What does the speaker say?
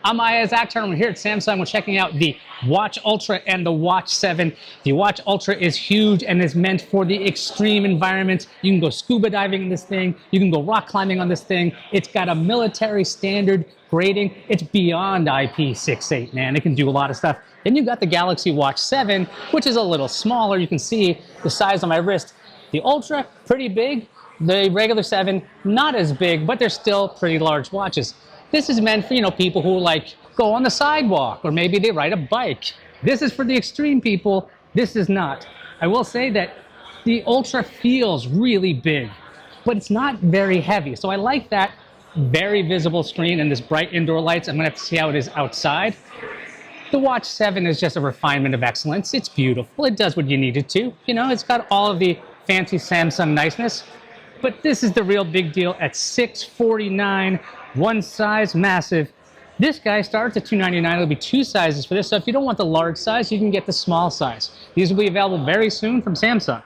I'm Ayaz Akhtar, and we're here at Samsung. We're checking out the Watch Ultra and the Watch 7. The Watch Ultra is huge and is meant for the extreme environments. You can go scuba diving in this thing. You can go rock climbing on this thing. It's got a military standard grading. It's beyond IP68, man. It can do a lot of stuff. Then you've got the Galaxy Watch 7, which is a little smaller. You can see the size on my wrist. The Ultra, pretty big. The regular 7, not as big, but they're still pretty large watches. This is meant for, people who go on the sidewalk, or maybe they ride a bike. This is for the extreme people. This is not. I will say that the Ultra feels really big, but it's not very heavy. So I like that very visible screen and this bright indoor lights. I'm gonna have to see how it is outside. The Watch 7 is just a refinement of excellence. It's beautiful. It does what you need it to. It's got all of the fancy Samsung niceness. But this is the real big deal at $649, one size, massive. This guy starts at $299. There'll be two sizes for this. So if you don't want the large size, you can get the small size. These will be available very soon from Samsung.